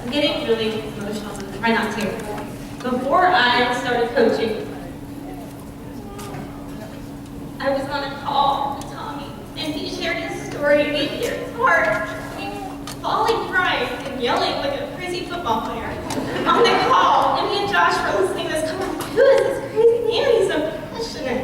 I'm getting really emotional, so try not to. Before I started coaching, I was on a call with Tommy, and he shared his story, and he shared his heart. He was bawling, crying, and yelling like a crazy football player on the call. And me and Josh were listening to this call. Who is this crazy man? He's so passionate.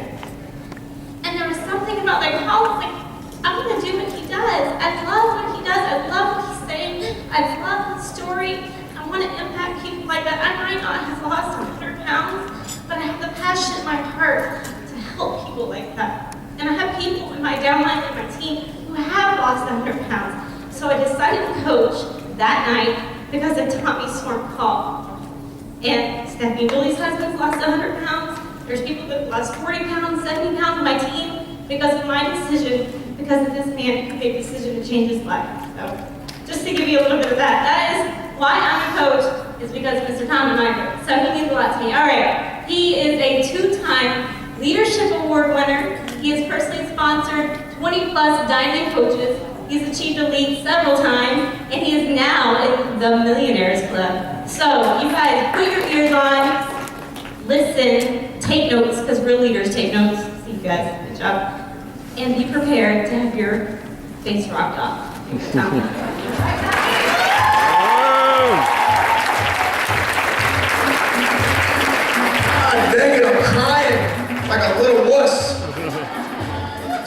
And there was something about that call. I was like, I want to do what he does. I love what he does. I love what he's saying. I love his story. I want to impact people like that. I might not have lost 100 pounds, but I have the passion in my heart to help people like that. And I have people in my downline and my team who have lost 100 pounds. So I decided to coach that night because of Tommy's Storm call. And Stephanie Willie's husband's lost 100 pounds. There's people that lost 40 pounds, 70 pounds on my team because of my decision, because of this man who made the decision to change his life. So just to give you a little bit of that, that is why I'm a coach, is because of Mr. Tommy Mygrant. So he means a lot to me. All right, he is a 2-time Leadership Award winner. He has personally sponsored 20+ Diamond coaches. He's achieved a lead several times, and he is now in the Millionaires Club. So you guys put your ears on, listen, take notes, because real leaders take notes. See you guys, good job. And be prepared to have your face rocked off. God dang it, I'm crying like a little wuss.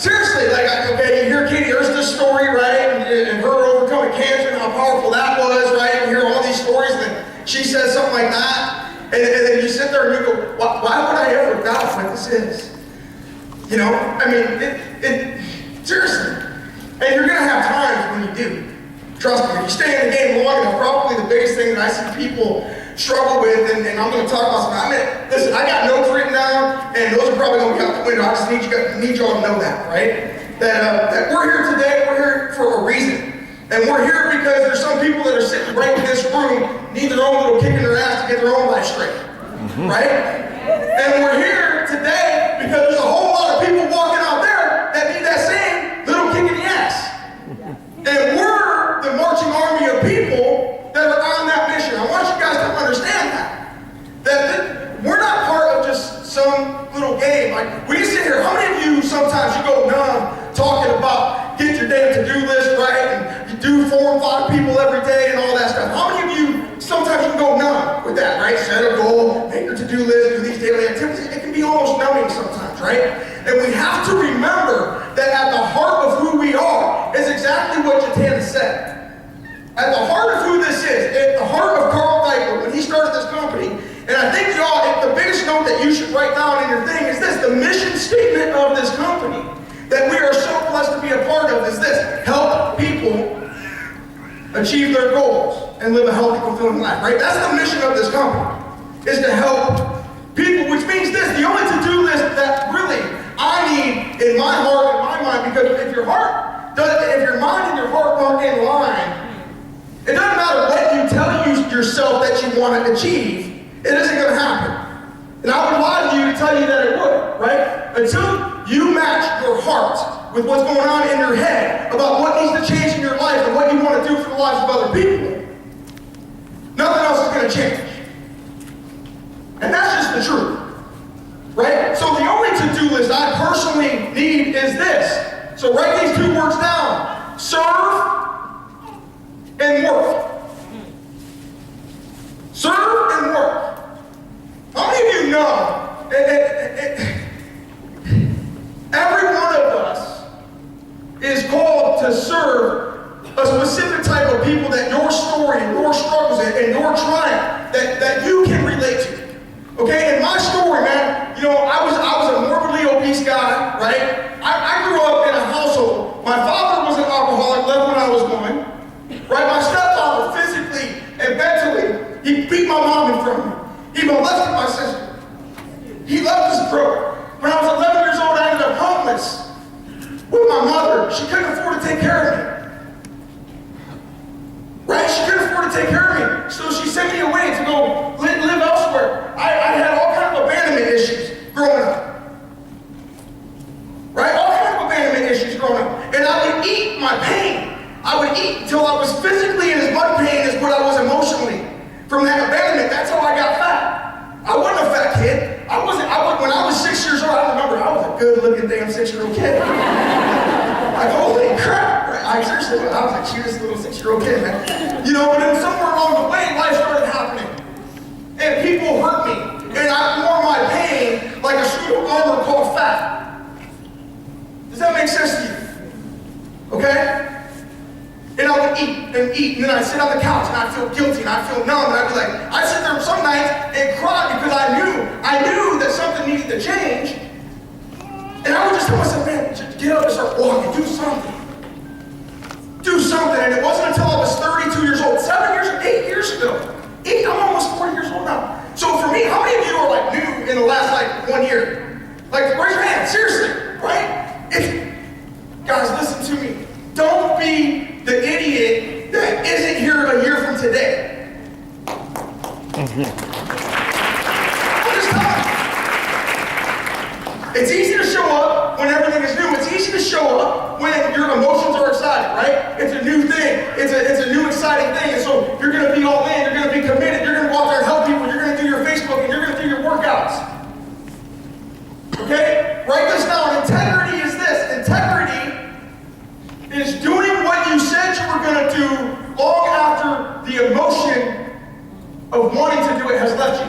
Seriously, okay, you hear Katie Erska's story, right? And her overcoming cancer and how powerful that was, right? You hear all these stories, and then she says something like that, and then you sit there and you go, why would I ever doubt what this is? You know, I mean, seriously. And you're gonna have times when you do. Trust me, if you stay in the game long enough, probably the biggest thing that I see people struggle with, and I'm gonna talk about something. Listen, I got notes written down, and those are probably gonna be out the window. I just need y'all to know that, right? That we're here today, we're here for a reason. And we're here because there's some people that are sitting right in this room, need their own little kick in their ass to get their own life straight, right? And we're here today because there's a whole lot of people walking out there that need that same little kick in the ass. And we're the marching army of people that are on that mission. I want you guys to understand that we're not part of just some little game. Like, we sit here, how many of you sometimes you go numb talking about get your damn to-do list right, and you do 4 and 5 people every day and all that stuff. How many of you, sometimes you can go numb with that, right? Set a goal, make your to-do list, do these daily activities. It can be almost numbing sometimes, right? And we have to remember that at the heart of who we are is exactly what Jatana said. At the heart of who this is, at the heart of Carl Deichler, when he started this company, and I think y'all, the biggest note that you should write down in your thing is this: the mission statement of this company that we are so blessed to be a part of is this: help people achieve their goals and live a healthy, fulfilling life, right? That's the mission of this company, is to help people, which means this: the only to-do list that really I need in my heart and my mind, because if your mind and your heart aren't in line, it doesn't matter what you tell yourself that you want to achieve, it isn't going to happen. And I would lie to you to tell you that it would, right? Until you match your heart with what's going on in your head about what needs to change in your life and what you want to do for the lives of other people, nothing else is going to change. And that's just the truth, right? So the only to-do list I personally need is this. So write these 2 words down: serve and work. Serve and work. How many of you know every one of us is called to serve a specific type of people that your story and your struggles and your triumph that you can relate to? Okay, in my story, man, you know, I was a morbidly obese guy, right? I grew up in a household. My father was an alcoholic, left when I was 1, right? My stepfather, physically and mentally, he beat my mom in front of me. He molested my sister. He left us broke. When I was 11 years old, I ended up homeless with my mother. She couldn't afford to take care of me. Right? She couldn't afford to take care of me. So she sent me away to go live elsewhere. I had all kinds of abandonment issues growing up. Right? All kinds of abandonment issues growing up. And I would eat my pain. I would eat until I was physically in as much pain as what I was emotionally. and people hurt me, and I wore my pain like a suit of armor called fat. Does that make sense to you? Okay? And I would eat, and then I'd sit on the couch, and I'd feel guilty, and I'd feel numb, and I'd be like, I'd sit there some nights and cry because I knew that something needed to change. And I would just tell myself, man, just get up and start walking, do something. Do something. And it wasn't until I was 32 years old, 8 years ago. I'm almost 40 years old now. So for me, how many of you are like new in the last like 1 year? Like, raise your hand, seriously, right? Guys, listen to me. Don't be the idiot that isn't here a year from today. I'm just telling you. It's easy to show up when everything is new. It's easy to show up when your emotions are excited, right? It's a new thing. It's a new exciting thing. And so you're going to be all in. You're going to be committed. You're going to go out there and help people. You're going to do your Facebook and you're going to do your workouts. Okay? Write this down. Integrity is this. Integrity is doing what you said you were going to do long after the emotion of wanting to do it has left you.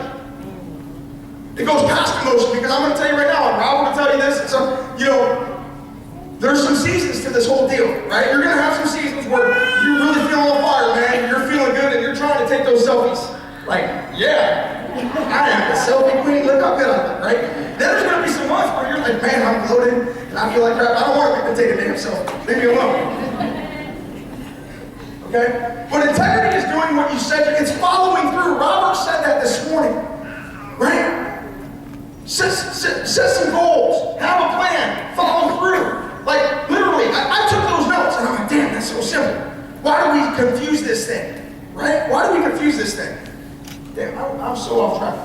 It goes past emotion, because I'm going to tell you right now, and Rob will tell you this, there's some seasons to this whole deal, right? You're going to have some seasons where you really feel on fire, man, you're feeling good, and you're trying to take those selfies. Like, yeah, I am the selfie queen, look how good I look, right? Then there's going to be some months where you're like, man, I'm bloated, and I feel like crap, I don't want to take a damn selfie, leave me alone. Okay? But integrity is doing what you said, it's following through. Robert said that this morning, right? Set some goals, have a plan, follow through. Like, literally, I took those notes and I'm like, damn, that's so simple. Why do we confuse this thing? Right? Why do we confuse this thing? Damn, I'm so off track.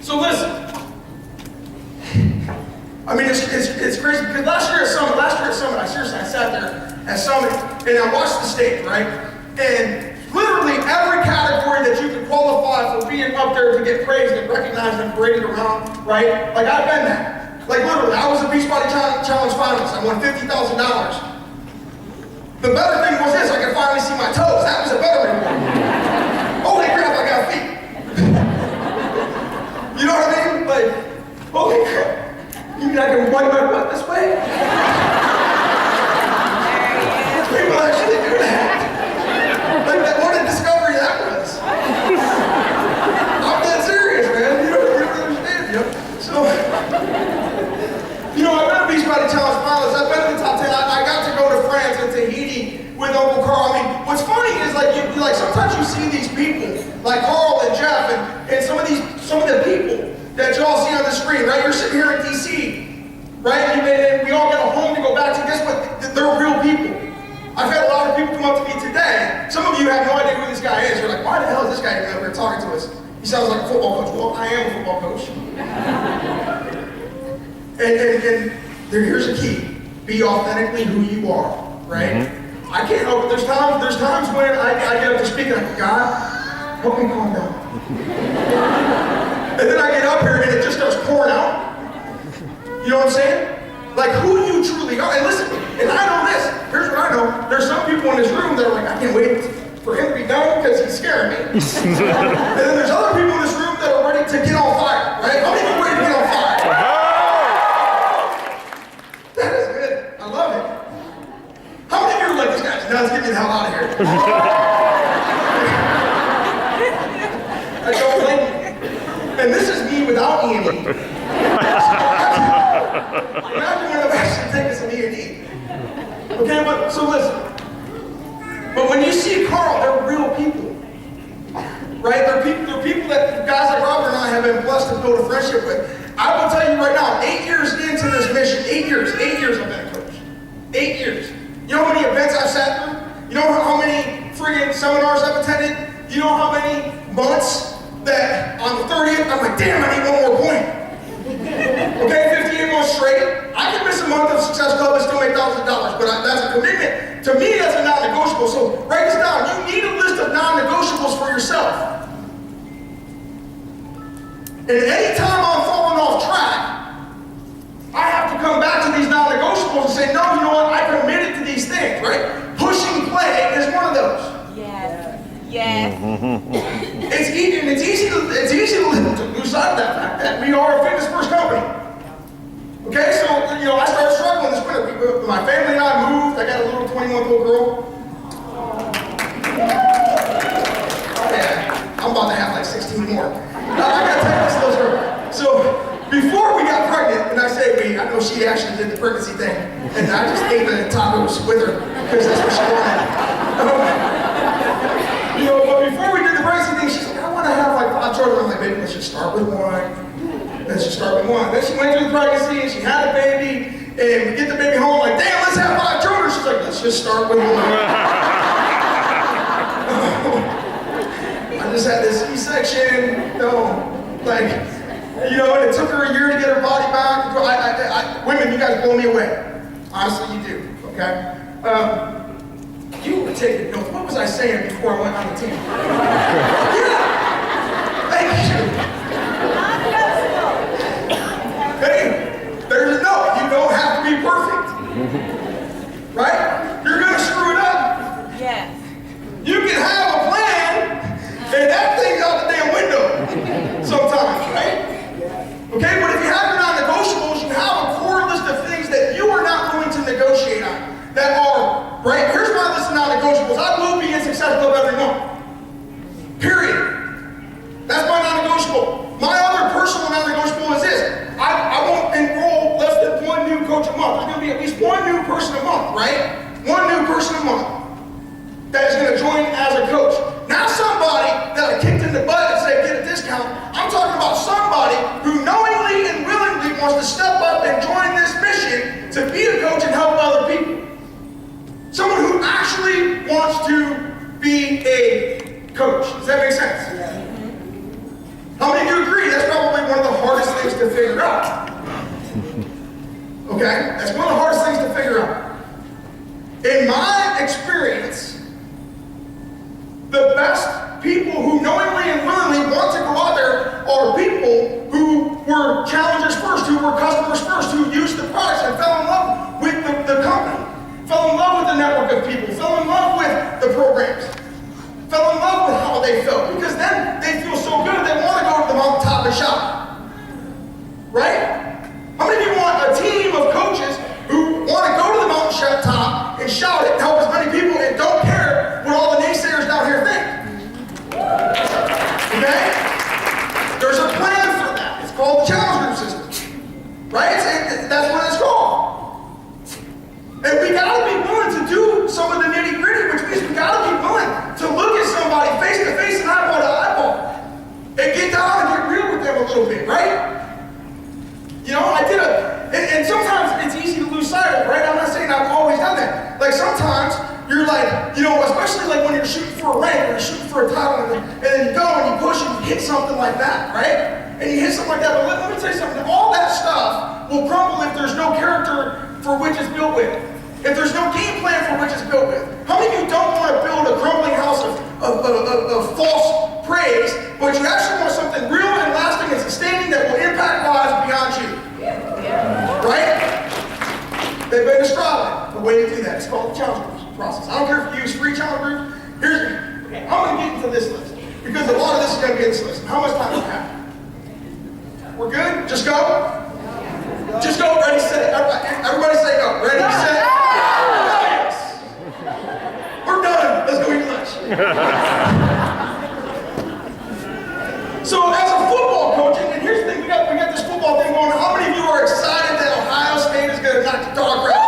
So listen. I mean, it's crazy, because last year at Summit, I sat there at Summit and I watched the stage, right? And literally every category that you could qualify for being up there to get praised and recognized and paraded around, right? Like, I've been that. Like, literally, I was a Beachbody Challenge finalist. I won $50,000. The better thing was this, I could finally see my toes. That was a better reward. Holy crap, I got feet. You know what I mean? Like, holy crap. You mean I can wipe my butt this way? People actually do that. Like, what a discovery that was. I'm that serious, man. You don't understand. Yep. So, I've been a Beachbody Challenge finalist. I've been in the top 10. I got to go to France and Tahiti with Uncle Carl. I mean, what's funny is like sometimes you see these people, like Carl and Jeff, and some of the people that y'all see on the screen, right? You're sitting here in DC, right? And we all get a home to go back to. Guess what? They're real people. I've had a lot of people come up to me today. Some of you have no idea who this guy is. You're like, why the hell is this guy up here talking to us? He sounds like a football coach. Well, I am a football coach. and here's a key. Be authentically who you are, right? Mm-hmm. I can't help it. There's times when I get up to speak and I go, God, help me calm down. And then I get up here and it just starts pouring out. You know what I'm saying? Like, who you truly are. And listen, and I know this. Here's what I know. There's some people in this room that are like, I can't wait for him to be done because he's scaring me. And then there's other people in this room that are ready to get on fire, right? How many of you are ready to get on fire? That is good. I love it. How many of you are like, this guy's nuts, get me the hell out of here? I don't blame you. And this is me without E&E. Imagine when I'm actually taking some E&E. Okay, but so listen. But when you see Carl, they're real people. Right? They're people that guys like Robert and I have been blessed to build a friendship with. I will tell you right now, 8 years into this mission, 8 years I've been a coach. 8 years. You know how many events I've sat through? You know how many friggin' seminars I've attended? You know how many months that on the 30th, I'm like, damn, I need one more point. Okay, 58 months straight. I can miss a month of Success Club and still make $1,000, but that's a commitment. To me, that's a non-negotiable. So write this down. You need a list of non-negotiables for yourself. And anytime I'm falling off track, I have to come back to these non-negotiables and say, no, you know what? I committed to these things, right? Pushing play are a fitness first company. Okay, so, I started struggling this winter. My family and I moved. I got a little 21-month-old girl. Yeah, I'm about to have like 16 more. I got to take this little girl. So, before we got pregnant, and I say we, I know she actually did the pregnancy thing, and I just ate the tacos with her, because that's what she wanted. But before we did the pregnancy thing, she's like, I want to have like 5 children. I'm like, baby, let's just start with one. Let's just start with one. Then she went through the pregnancy, and she had a baby, and we get the baby home, like, damn, let's have 5 children. She's like, let's just start with one. I just had this C-section, and it took her a year to get her body back. Women, you guys blow me away. Honestly, you do, okay? You were taking notes. What was I saying before I went on the team? Yeah! Thank you. Hey, there's no, you don't have to be perfect. Right? You're going to screw it up. Yes. You can have a plan, and that thing's out the damn window sometimes, right? Okay, but if you have your non-negotiables, you have a core list of things that you are not going to negotiate on. That are, right? Here's my list of non-negotiables. I will be in Success Club every month. Period. That's my non-negotiable. My other personal non-negotiable is this. I won't enroll less than 1 new coach a month. There's going to be at least 1 new person a month, right? 1 new person a month that is going to join as a coach. Not somebody that I kicked in the butt and say get a discount. I'm talking about somebody who knowingly and willingly wants to step up and join this mission to be a coach and help other people. Someone who actually wants to be a coach. Does that make sense? Yeah. How many of you agree that's probably one of the hardest things to figure out? Okay? That's one of the hardest things to figure out. In my experience, the best people who knowingly and willingly want to go out there are people who were challengers first, who were customers first, who used the products and fell in love with the company, fell in love with the network of people, fell in love with the programs, fell in love with how they felt, because then they feel so good they want to go to the mountaintop and shout. Right? How many of you want a team of coaches who want to go to the mountaintop and shout it and help as many people and don't care what all the naysayers down here think? Okay? There's a plan for that. It's called the challenge group system. Right? That's what it's called. And we gotta be willing to do some of the nitty gritty, which means we gotta be willing to look at somebody face to face and eyeball to eyeball. And get down and get real with them a little bit, right? And sometimes it's easy to lose sight of, right? I'm not saying I've always done that. Like sometimes you're like, especially like when you're shooting for a rank or you're shooting for a title, and then you go and you push and you hit something like that, right? And you hit something like that, but let me tell you something, all that stuff will crumble if there's no character for which it's built with. If there's no game plan for which it's built with. How many of you don't want to build a crumbling house of false praise, but you actually want something real and lasting and sustaining that will impact lives beyond you? Right? They've been described the way to do that. It's called the challenge group process. I don't care if you use free challenge groups. I'm going to get into this list because a lot of this is going to be in this list. How much time do we have? We're good? Just go? Just go. Ready, set. Everybody say go. Ready, set. Yes. We're done. Let's go eat lunch. So as a football coach, and here's the thing, we got this football thing going on. How many of you are excited that Ohio State is going to knock the dog crap?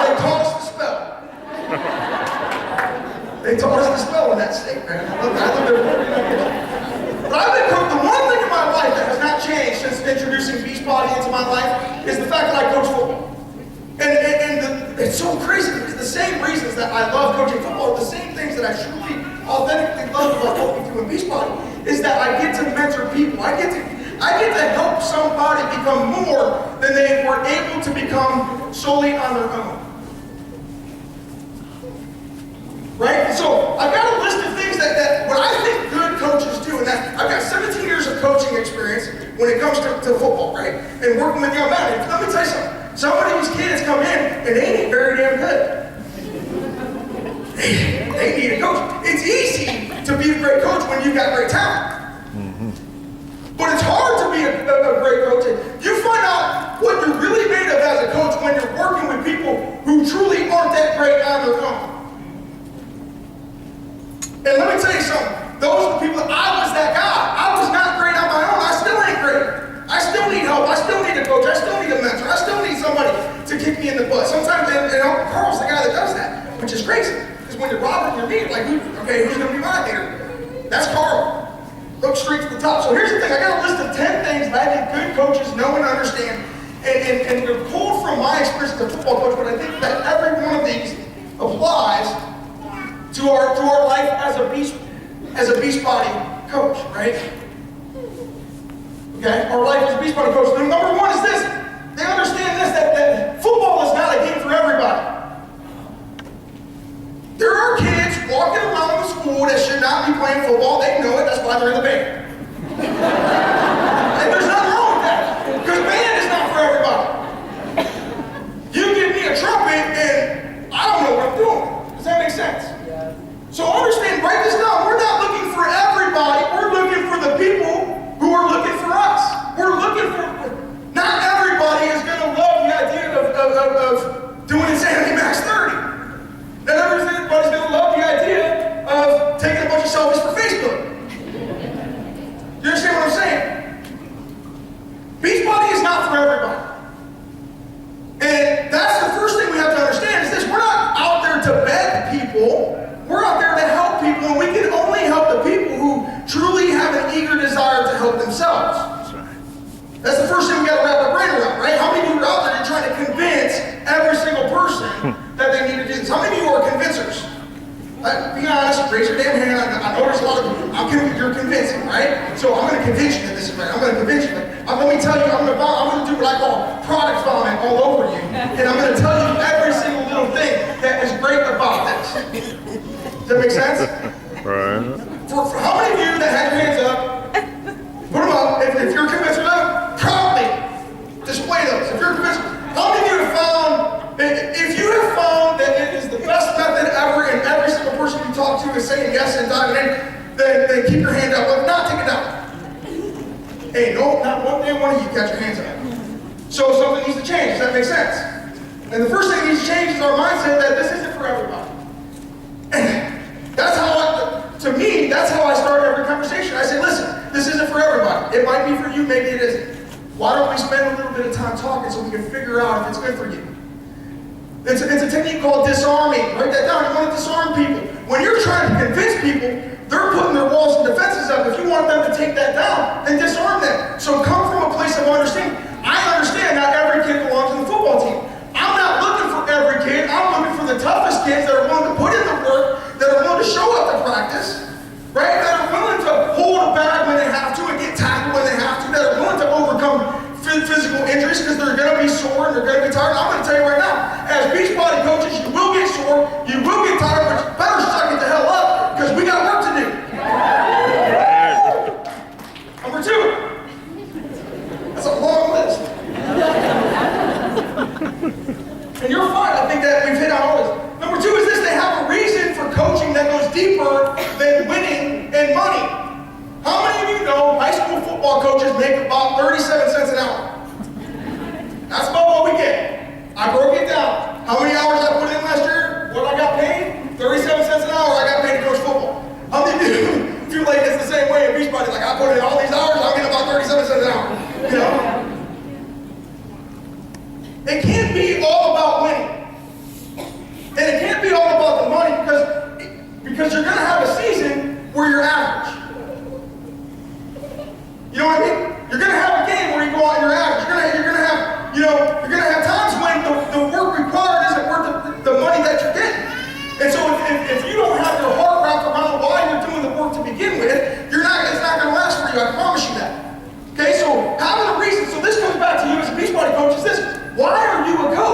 They taught us to spell. They taught us to spell in that state, man. I love their word. But I've been coached. The one thing in my life that has not changed since introducing Beachbody into my life is the fact that I coach football. And it's so crazy because the same reasons that I love coaching football are the same things that I truly, authentically love about what we do in Beachbody is that I get to mentor people. I get to help somebody become more than they were able to become solely on their own. Right? So I've got a list of things that what I think good coaches do, and that I've got 17 years of coaching experience when it comes to football, right? And working with young men. And let me tell you something. Some of these kids come in and they ain't very damn good. They need a coach. It's easy to be great coach when you've got great talent. But it's hard to be a great coach. You find out what you're really made of as a coach when you're working with people who truly aren't that great on their own. And let me tell you something. Those are the people, I was that guy. I was not great on my own. I still ain't great. I still need help. I still need a coach. I still need a mentor. I still need somebody to kick me in the butt. Sometimes, Carl's the guy that does that, which is crazy. Because when you're Robert, you're me. Like, who's going to be my leader? That's Carl. Look straight to the top. So here's the thing. I got a list of 10 things that I think good coaches know and understand. And they're pulled from my experience as a football coach, but I think that every one of these applies to our life as a beast body coach, right? Okay? Our life as a beast body coach. And number one is this. They understand this, that football is not a game for everybody. There are kids walking around the school that should not be playing football. They know it. That's why they're in the band. And there's nothing wrong with that. Because band is not for everybody. You give me a trumpet and I don't know what I'm doing. Does that make sense? Yeah. So understand, write this down. We're not looking for everybody. We're looking for the people who are looking for us. We're looking for, not everybody is going to love the idea of doing Insanity Max 30. Not everybody's going to love the idea of taking a bunch of selfies for Facebook. You understand what I'm saying? Beachbody is not for everybody. And that's the first thing we have to understand is this. We're not out there to beg people. We're out there to help people, and we can only help the people who truly have an eager desire to help themselves. That's right. That's the first thing we got to wrap our brain around, right? How many of you are out there trying to convince every single person that they need to do this? How many of you are convincers? Be honest, raise your damn hand. I know there's a lot of you. You're convincing, right? So I'm going to convince you that this is right. I'm going to convince you. Let me tell you, I'm going to do what I call product vomit all over you. And I'm going to tell you every single little thing that is great about this. Does that make sense? Right. For how many of you that had your hands up, put them up. If you're convinced of them, proudly display those. If you're convinced, how many of you have found, if you have found that it is the best method ever and every single person you talk to is saying yes and diving in, then keep your hand up. If not, take it down. Hey, no, not one damn one of you got your hands up. So something needs to change. Does that make sense? And the first thing that needs to change is our mindset that this isn't for everybody. And that's how to me, that's how I start every conversation. I say, listen, this isn't for everybody. It might be for you, maybe it isn't. Why don't we spend a little bit of time talking so we can figure out if it's good for you? It's a technique called disarming. Write that down. You want to disarm people. When you're trying to convince people, they're putting their walls and defenses up. If you want them to take that down, then disarm them. So come from a place of understanding. I understand not every kid belongs in the football team. I'm not looking for every kid. I'm looking for the toughest kids that are willing to put in the work, that are willing to show up to practice, right? That are willing to hold a bag when they have to and get tackled when they have to, that are willing to overcome physical injuries because they're going to be sore and they're going to be tired. I'm going to tell you right now, as Beachbody coaches, you will get sore, you will get tired, but you better suck it the hell up because we got work to do. Number two. That's a long list. And you're fine. I think that we've hit on all this. Number two is this. They have a reason for coaching that goes deeper than winning and money. How many of you know high school football coaches make about 37 cents an hour? That's about what we get. I broke it down. How many hours I put in last year? What I got paid? 37 cents an hour I got paid to coach football. How many of you feel like it's the same way in Beachbody? Like I put in all these hours, I'm getting about 37 cents an hour. You know? It can't be all about winning. And it can't be all about the money because you're going to have a season where you're average. You know what I mean? You're going to have a game where you go out and you're average. You're going to have times when the work required isn't worth the money that you're getting. And so if you don't have your heart wrapped around why you're doing the work to begin with, it's not going to last for you. I promise you that. Okay, so having a reason. So this comes back to you as a Beachbody coach is this. Why are you a coach?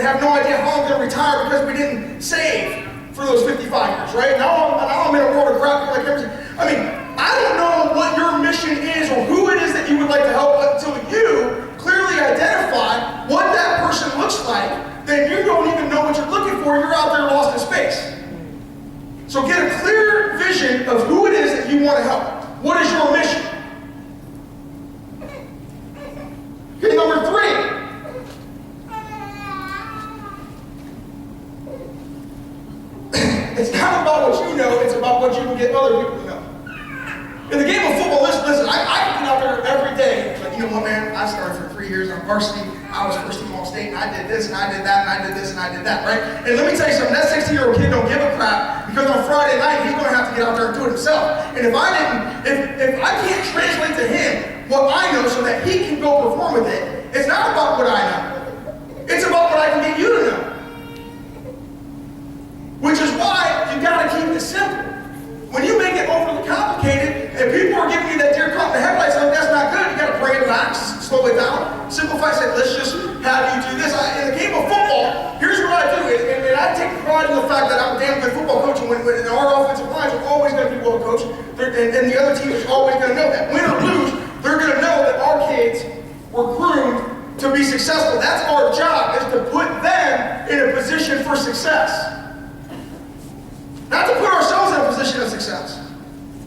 have no idea how I'm going to retire because we didn't save for those 55 years, right? Now I'm in a world of crap like everything. I mean, I don't know what your mission is or who it is that you would like to help until you clearly identify what that person looks like. Then you don't even know what you're looking for. You're out there lost in space. So get a clear vision of who it is that you want to help. What is your mission? Okay, number 3. It's not about what you know, it's about what you can get other people to know. In the game of football, listen, I can get out there every day. Like, you know what, man, I started for 3 years on varsity. I was first team All-State, and I did this, and I did that, and I did this, and I did that, right? And let me tell you something, that 16-year-old kid don't give a crap because on Friday night, he's going to have to get out there and do it himself. And if I can't translate to him what I know so that he can go perform with it, it's not about what I know. It's about what I can get you to know. Which is why you got to keep it simple. When you make it overly complicated, and people are giving you that deer caught in the headlights, like, that's not good. You got to bring it back, slow it down, simplify. Say, let's just have you do this. In the game of football, here's what I do, and I take pride in the fact that I'm a damn good football coach, and when our offensive lines are always going to be well coached, and the other team is always going to know that. Win or lose, they're going to know that our kids were groomed to be successful. That's our job, is to put them in a position for success. Not to put ourselves in a position of success,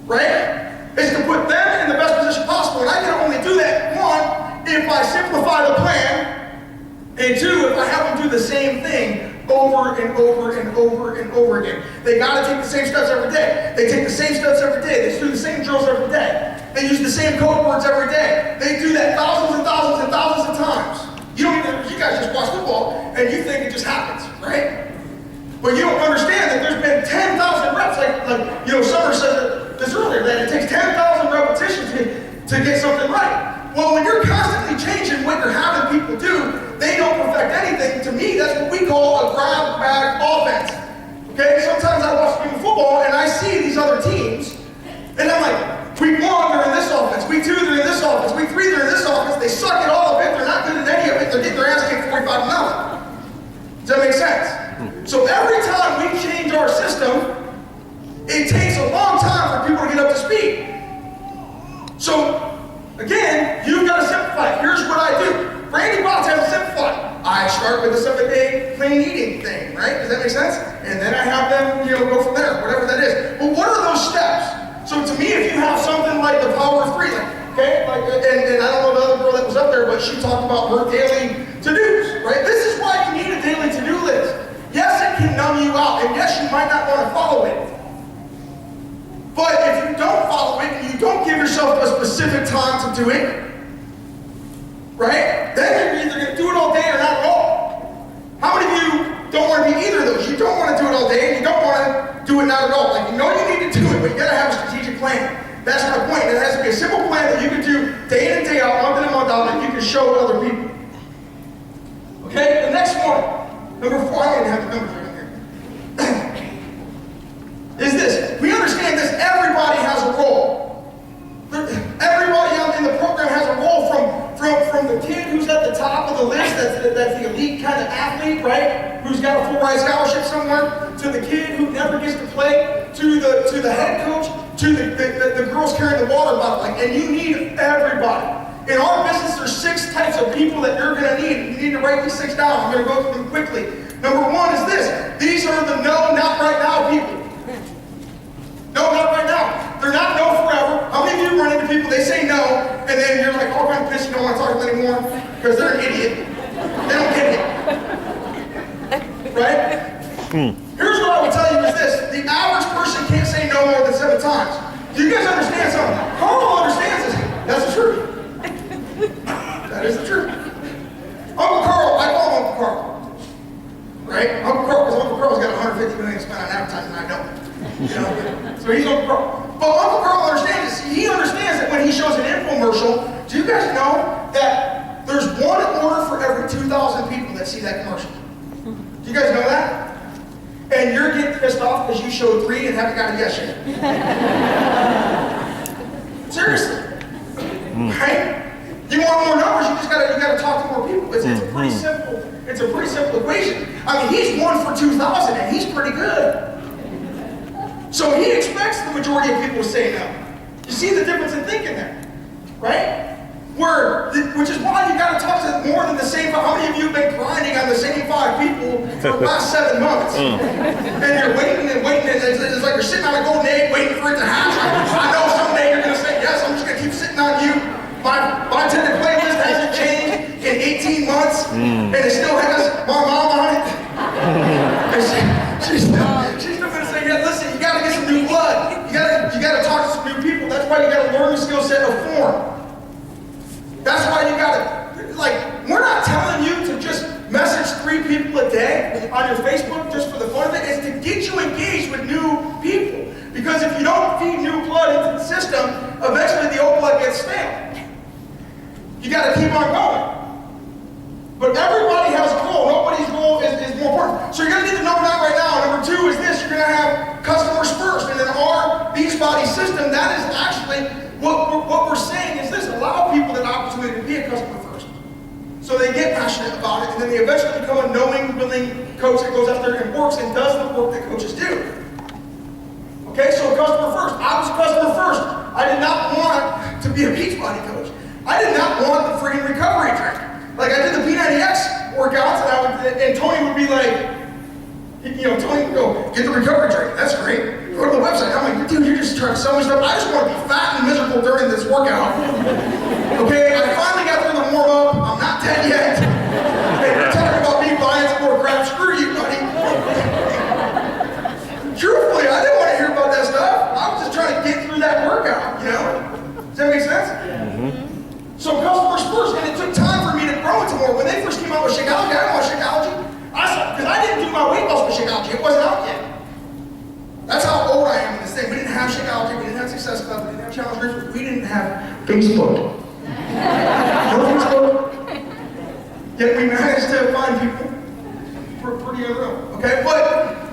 right? It's to put them in the best position possible. And I can only do that, 1, if I simplify the plan, and 2, if I have them do the same thing over and over and over and over again. They got to take the same steps every day. They take the same steps every day. They do the same drills every day. They use the same code words every day. They do that thousands and thousands and thousands of times. You guys just watch football, and you think it just happens, right? But you don't understand that there's been 10,000 reps, like Summer said this earlier, that it takes 10,000 repetitions to get something right. Well, when you're constantly changing what you're having people do, they don't perfect anything. To me, that's what we call a grab bag offense. Okay? Sometimes I watch people football and I see these other teams, and I'm like, week 1, they're in this offense. Week 2, they're in this offense. Week 3, they're in this offense. They suck at all of it. They're not good at any of it. They're getting their ass kicked 45-0. Does that make sense? So every time we change our system, it takes a long time for people to get up to speed. So, again, you've got to simplify. Here's what I do. Randy Botts has to simplify. I start with a 7-day clean eating thing, right? Does that make sense? And then I have them, go from there, whatever that is. But what are those steps? So to me, if you have something like the power of 3, and I don't know the other girl that was up there, but she talked about her daily to-dos, right? This is why you need a daily to-do list. Yes, it can numb you out, and yes, you might not want to follow it. But if you don't follow it, and you don't give yourself a specific time to do it, right, then you're either going to do it all day or not at all. How many of you don't want to be either of those? You don't want to do it all day, and you don't want to do it not at all. Like, you know you need to do it, but you got to have a strategic plan. That's my point. It has to be a simple plan that you can do day in and day out, month in and month out, that you can show other people. Okay, the next one. Number 4, I don't even have the numbers right here. Is this. We understand this. Everybody has a role. Everybody in the program has a role, from the kid who's at the top of the list, that's the elite kind of athlete, right? Who's got a full ride scholarship somewhere, to the kid who never gets to play, to the head coach, to the girls carrying the water bottle. And you need everybody. In our business, there's 6 types of people that you're going to need. You need to write these 6 down. I'm going to go through them quickly. Number 1 is this. These are the no, not right now people. No, not right now. They're not no forever. How many of you run into people, they say no, and then you're like, oh, I'm pissed, you don't want to talk to them anymore? Because they're an idiot. They don't get it. Right? Here's what I would tell you is this. The average person can't say no more than 7 times. Do you guys understand something? Carl understands this. That's the truth. That is the truth. Uncle Carl, I call him Uncle Carl. Right? Uncle Carl, because Uncle Carl's got $150 million to spend on advertising, I don't. So he's Uncle Carl. But Uncle Carl understands this. He understands that when he shows an infomercial, do you guys know that there's 1 order for every 2,000 people that see that commercial? Do you guys know that? And you're getting pissed off because you showed 3 and haven't got a yes yet. Seriously. Right? You want more numbers, you gotta talk to more people. It's pretty simple It's a pretty simple equation. I mean, he's 1 for 2,000 and he's pretty good. So he expects the majority of people to say no. You see the difference in thinking there, right? Which is why you got to talk to more than the same. How many of you have been grinding on the same 5 people for the last 7 months? And you're waiting and waiting, and it's like you're sitting on a golden egg waiting for it to hatch. I know someday you're going to say yes. I'm just going to keep sitting on you. My intended playlist hasn't changed in 18 months, and it still has my mom on it. And she's still going to say, yeah, listen, you got to get some new blood. You got to talk to some new people. That's why you got to learn the skill set of form. That's why you gotta, we're not telling you to just message 3 people a day on your Facebook just for the fun of it. It's to get you engaged with new people. Because if you don't feed new blood into the system, eventually the old blood gets stale. You gotta keep on going. But everybody has a goal. Nobody's goal is more important. So you're gonna need to know that right now. Number 2 is this: you're gonna have customers first. And in our Beachbody system, that is actually what we're saying is this: allow people the opportunity to be a customer first. So they get passionate about it, and then they eventually become a knowing, willing coach that goes out there and works and does the work that coaches do. Okay, so customer first. I was a customer first. I did not want to be a Beachbody coach. I did not want the freaking recovery drink. Like, I did the P90X workouts, and Tony would be like, Tony would go, get the recovery drink. That's great. Go to the website. I'm like, dude, you're just trying to sell me stuff. I just want to be fat and miserable during this workout. Okay, I finally got through the warm-up. I'm not dead yet. Hey, you're talking about me buying some more crap. Screw you, buddy. Truthfully, I didn't want to hear about that stuff. I was just trying to get through that workout, Does that make sense? So customers first, and it took time for me to grow into more. When they first came out with Shakeology, I didn't want Shakeology. Because I didn't do my weight loss with Shakeology. It wasn't out yet. That's how old I am in this thing. We didn't have Shakeology, we didn't have Success Club, we didn't have Challenge Groups, we didn't have Facebook. No Facebook. Yet we managed to find people pretty unreal. Okay, but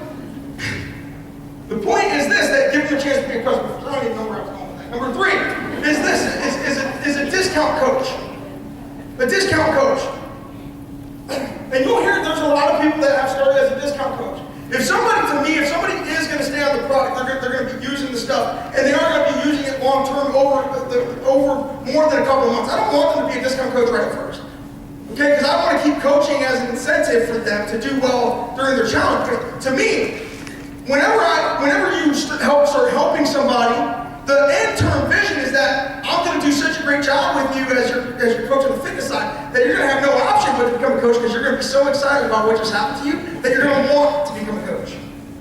the point is this: that give them a chance to be a customer. I don't even know where I was going with that. Number 3 is this: is a discount coach. A discount coach. And you'll hear there's a lot of people that have started as a discount coach. If somebody is going to stay on the product, they're going to be using the stuff, and they are going to be using it long term over more than a couple of months. I don't want them to be a discount coach right at first. Okay, because I want to keep coaching as an incentive for them to do well during their challenge. Because to me, whenever you start helping somebody, the end-term vision is that I'm going to do such a great job with you as your coach on the fitness side that you're going to have no option but to become a coach, because you're going to be so excited about what just happened to you that you're going to want to become a coach.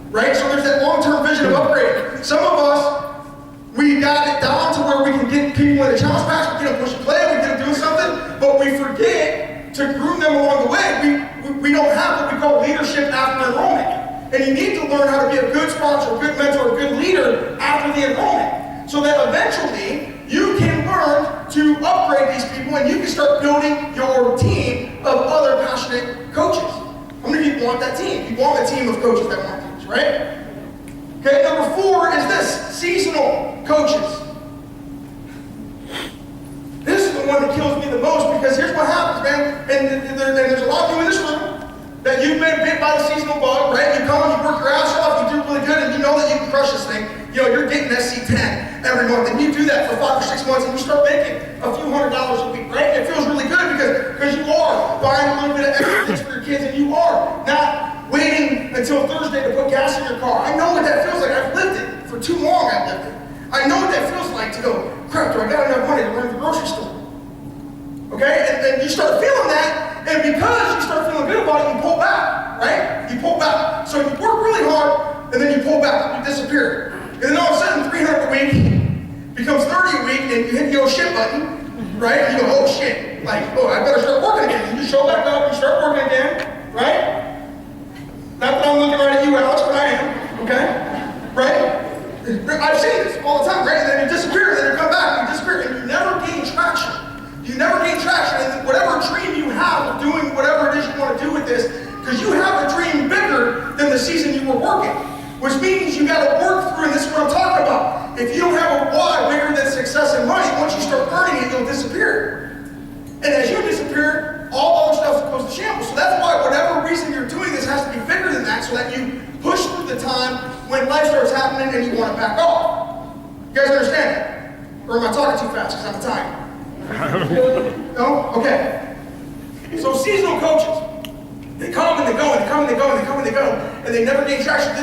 Right? So there's that long-term vision of upgrading. Some of us, we got it down to where we can get people in a challenge patch, we get them push and play, we get them doing something, but we forget to groom them along the way. We don't have what we call leadership after enrollment. And you need to learn how to be a good sponsor, a good mentor, a good leader after the enrollment, so that eventually you can learn to upgrade these people and you can start building your team of other passionate coaches. How many people want that team? You want a team of coaches that want teams, right? Okay, number 4 is this: seasonal coaches. This is the one that kills me the most, because here's what happens, man. And there's a lot of you in this room that you've been bit by the seasonal bug, right? You come, you work your ass off, you do really good, and you know that you can crush this thing. You're getting SC10 every month, and you do that for 5 or 6 months, and you start making a few $100s a week, right? It feels really good because you are buying a little bit of extra things for your kids, and you are not waiting until Thursday to put gas in your car. I know what that feels like. I've lived it for too long. I've lived it. I know what that feels like to go, crap, do I got enough money to run to the grocery store? Okay, and you start feeling that, and because you start feeling good about it, you pull back, right? You pull back. So you work really hard, and then you pull back, you disappear. And then all of a sudden, 300 a week becomes 30 a week, and you hit the oh shit button, right? And you go, oh shit, I better start working again. You show back up, you start working again, right? Not that I'm looking right at you, Alex, but I am, okay? Right? I've seen this all the time, right? And then you disappear, and then you come back, and you disappear, and you never gain traction. You never gain traction, and whatever dream you have of doing whatever it is you want to do with this, because you have a dream bigger than the season you were working. Which means you got to work through, and this is what I'm talking about. If you don't have a why bigger than success and money, once you start earning it, you'll disappear. And as you disappear, all other stuff goes to shambles. So that's why whatever reason you're doing this has to be bigger than that so that you push through the time when life starts happening and you want to back off. You guys understand that? Or am I talking too fast because I'm Italian? No? Okay. So seasonal coaches, they come and they go and they come and they go and they come and they go and they never gain traction.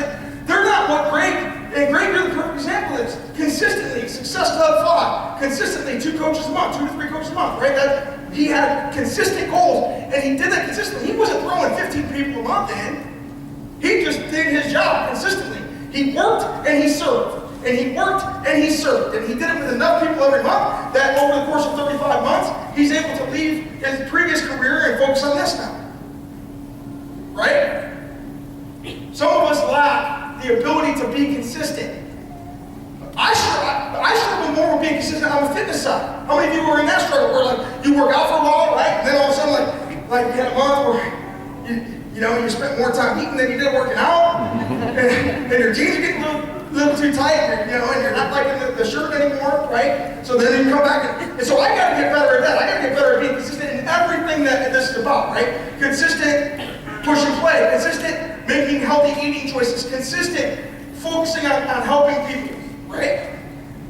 They're not what Greg, and Greg, you're the perfect example is. Consistently, Success Club 5, consistently 2 coaches a month, 2 to 3 coaches a month, right? He had consistent goals, and he did that consistently. He wasn't throwing 15 people a month in. He just did his job consistently. He worked and he served. And he worked and he served. And he did it with enough people every month that over the course of 35 months, he's able to leave his previous career and focus on this now. Right? Some of us lack the ability to be consistent. I struggle more with being consistent on the fitness side. How many of you are in that struggle where like you work out for a while, right? And then all of a sudden like you had a month where you spent more time eating than you did working out, and your jeans are getting a little too tight, and you're not liking the shirt anymore, right? So then you come back and so I gotta get better at that. I gotta get better at being consistent in everything that this is about, right? Consistent push and play, consistent making healthy eating choices, consistent focusing on helping people, right?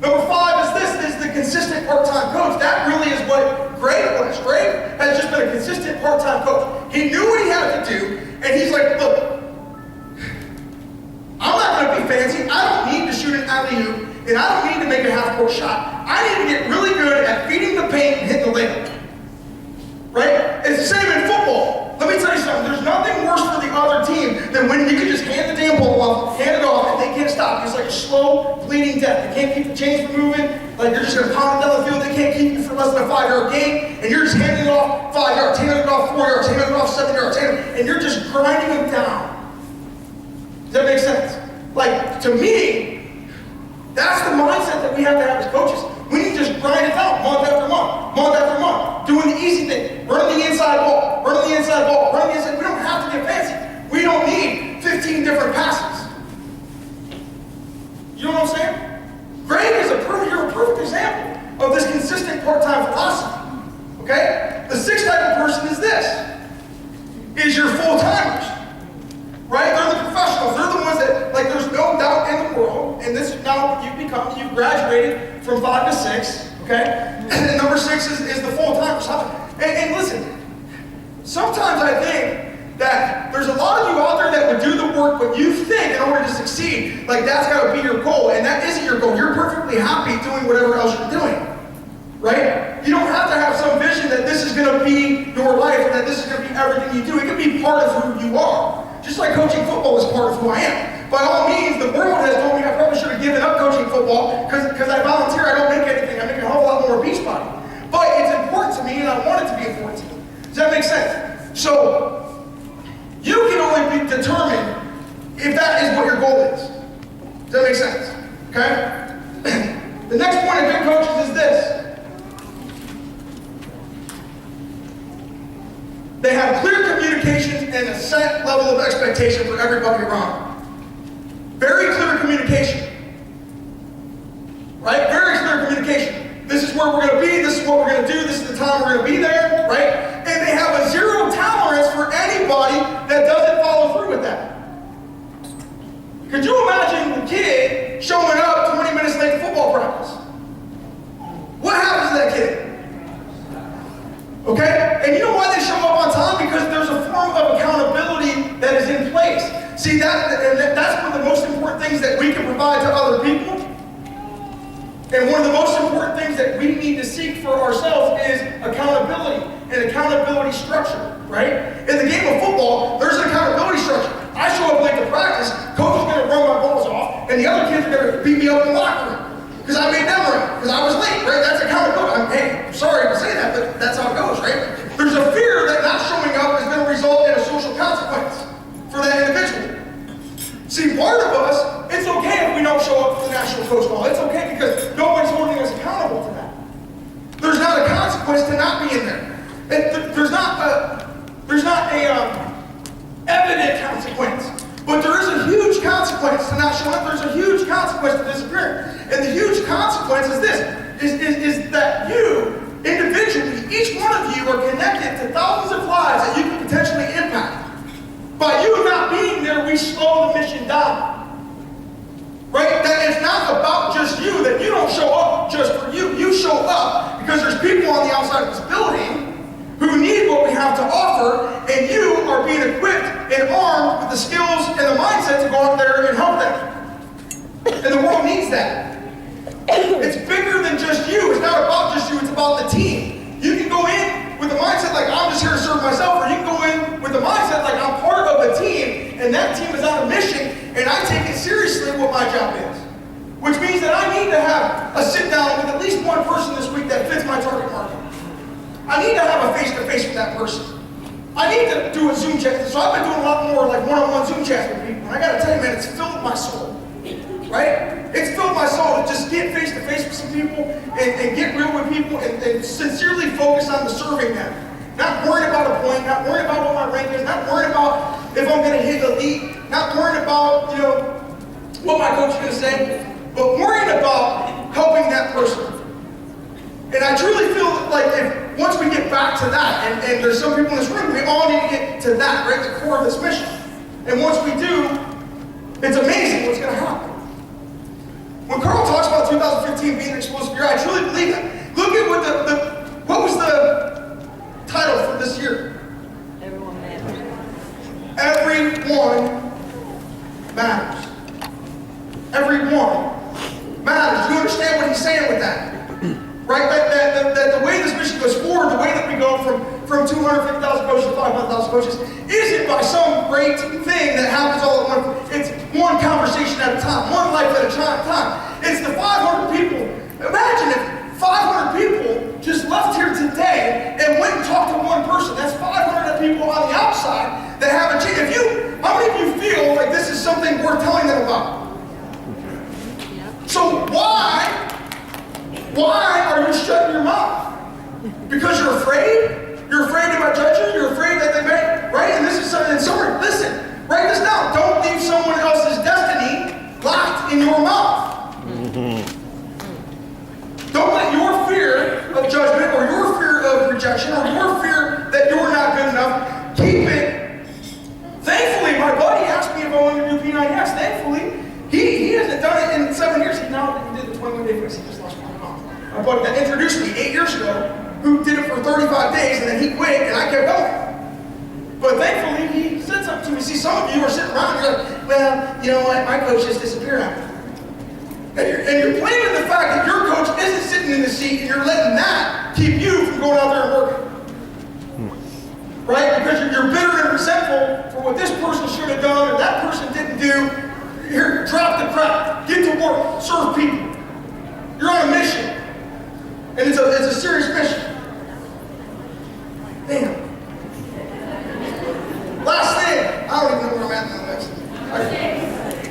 Number 5 is the consistent part-time coach. That really is what Greg was. Greg has just been a consistent part-time coach. He knew what he had to do, and he's like, look, I'm not going to be fancy. I don't need to shoot an alley-oop, and I don't need to make a half-court shot. I need to get really good at feeding the paint and hitting the layup. Right? It's the same in football. Let me tell you something. There's nothing worse for the other team than when you can just hand the damn ball off, hand it off, and they can't stop. It's like a slow, bleeding death. They can't keep the chains from moving. Like you're just going to pound it down the field. They can't keep you for less than a 5-yard gain, and you're just handing it off 5 yards, handing it off 4 yards, handing it off 7 yards, and you're just grinding them down. Does that make sense? Like, to me, that's the mindset that we have to have as coaches. We need to just grind it out month after month, month after month, doing the easy thing, running the inside ball, running the inside ball, running the inside. We don't have to get fancy. We don't need 15 different passes. You know what I'm saying? Greg is you're a perfect example of this consistent part-time philosophy. Okay? The 6th type of person is this. Is your full-timers. Right? They're the professionals. They're the ones that, like, there's no doubt in the world, and this now you've graduated from 5 to 6, okay? And number 6 is the full-timers. And listen, sometimes I think that there's a lot of you out there that would do the work, but you think in order to succeed, like that's got to be your goal, and that isn't your goal. You're perfectly happy doing whatever else you're doing, right? You don't have to have some vision that this is going to be your life and that this is going to be everything you do. It can be part of who you are. Just like coaching football is part of who I am. By all means, the world has told me I probably should have given up coaching football because I volunteer, I don't make anything. I make a whole lot more beach body. But it's important to me and I want it to be important to me. Does that make sense? So, you can only determine if that is what your goal is. Does that make sense? Okay? The next point of good coaches is this. They have clear communication and a set level of expectation for everybody around. Very clear communication. Right? Very clear communication. This is where we're going to be. This is what we're going to do. This is the time we're going to be there. Right? And they have a 0 tolerance for anybody that doesn't follow through with that. Could you imagine the kid showing up 20 minutes late to football practice? What happens to that kid? Okay? And you know why they show up on time? Because there's a form of accountability that is in place. See, that's one of the most important things that we can provide to other people. And one of the most important things that we need to seek for ourselves is accountability and accountability structure, right? In the game of football, there's an accountability structure. I show up late to practice, coach is going to run my balls off, and the other kids are going to beat me up in the locker room. Because I made them run, because I was late, right? That's accountability. Hey, I'm sorry to say that, but that's how it goes, right? There's a fear that not showing up is going to result in a social consequence for that individual. See, part of us, it's okay if we don't show up to the national coach ball. It's okay because nobody's holding us accountable to that. There's not a consequence to not being there. There's not a evident consequence. But there is a huge consequence to not showing up. There's a huge consequence to disappearing. And the huge consequence is this, is that you, individually, each one of you are connected to thousands of lives that you can potentially impact. By you not being there, we slow the mission down. Right? That it's not about just you, that you don't show up just for you. You show up because there's people on the outside of this building who need what we have to offer, and you are being equipped and armed with the skills and the mindset to go out there and help them. And the world needs that. It's bigger than just you. It's not about just you, it's about the team. You can go in with the mindset like I'm just here to serve myself, or you can go in with the mindset like I'm part of a team, and that team is on a mission, and I take it seriously what my job is. Which means that I need to have a sit down with at least one person this week that fits my target market. I need to have a face-to-face with that person. I need to do a Zoom chat. So I've been doing a lot more like one-on-one Zoom chats with people. And I gotta tell you, man, it's filled my soul. Right? It's filled my soul to just get face-to-face with some people and get real with people and sincerely focus on the serving them. Not worried about a point, not worried about what my rank is, not worried about if I'm gonna hit elite, not worried about, what my coach is gonna say, but worried about helping that person. And I truly feel like if once we get back to that, and there's some people in this room, we all need to get to that, right? The core of this mission. And once we do, it's amazing what's going to happen. When Carl talks about 2015 being an explosive year, I truly believe that. Look at what was the title for this year? Everyone matters. Everyone matters. Everyone matters. Do you understand what he's saying with that? Right? That the way this mission goes forward, the way that we go from 250,000 coaches to 500,000 coaches, isn't by some great thing that happens all at once. It's one conversation at a time, one life at a time. It's the 500 people. Imagine if 500 people just left here today and went and talked to one person. That's 500 people on the outside that have a chance. How many of you feel like this is something worth telling them about? So why are you shutting your mouth? Because you're afraid? You're afraid they might judge you? You're afraid that they may, right? And this is something, in summary, listen, write this down. Don't leave someone else's destiny locked in your mouth. Don't let your fear of judgment or your fear of rejection or your fear that you're not good enough, keep it. Thankfully, my buddy asked me if I wanted to do P90X. Thankfully, he hasn't done it in 7 years. He now did the 21-day fix. He just lost 1 pound. My buddy that introduced me 8 years ago, who did it for 35 days, and then he quit, and I kept going. But thankfully, he said something to me. See, some of you are sitting around, and you're like, well, you know what, my coach just disappeared on me. And you're blaming the fact that your coach isn't sitting in the seat, and you're letting that keep you from going out there and working. Right? Because you're bitter and resentful for what this person should have done, or that person didn't do. Here, drop the crap, get to work, serve people. You're on a mission. And it's a serious mission. Damn. Last thing. I don't even know where I'm at in the next.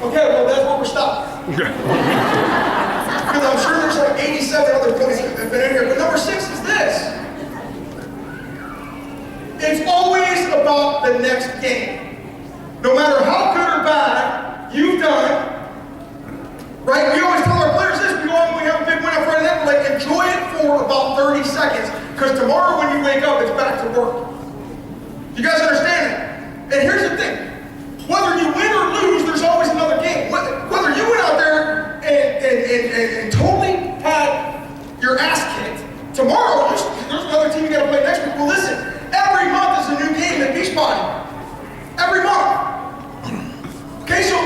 Okay, well, that's where we're stopping. Because I'm sure there's like 87 other points that have been in here. But number 6 is this. It's always about the next game. No matter how good or bad you've done, right? We always tell our players this. We go out and we have a big win on Friday night. We're like, enjoy it for about 30 seconds. Because tomorrow when you wake up, it's back to work. You guys understand it? And here's the thing. Whether you win or lose, there's always another game. Whether you went out there and totally had your ass kicked, tomorrow there's another team you got to play next week. Well, listen, every month is a new game at Beachbody. Every month. Okay, so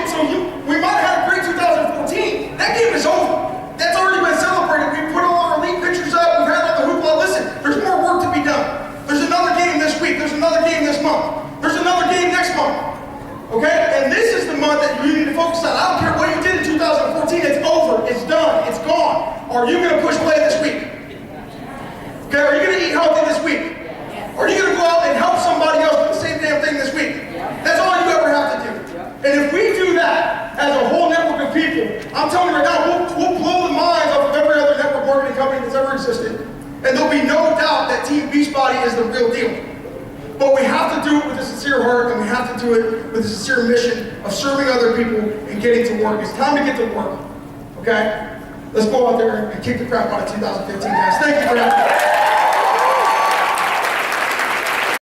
we might have had a great 2014. That game is over. That's already been celebrated. We put all our elite pictures up. We've had all the hoopla. Listen, there's more work to be done. There's another game this week. There's another game this month. There's another game next month. Okay? And this is the month that you need to focus on. I don't care what you did in 2014. It's over. It's done. It's gone. Are you going to push play this week? Okay? Are you going to eat healthy this week? Are you going to go out and help somebody else do the same damn thing this week? That's all you ever have to do. And if we do that as a whole network of people, I'm telling you right now, we'll blow the minds off of every other network marketing company that's ever existed. And there'll be no doubt that Team Beachbody is the real deal. But we have to do it with a sincere heart, and we have to do it with a sincere mission of serving other people and getting to work. It's time to get to work. Okay? Let's go out there and kick the crap out of 2015, guys. Thank you for having me.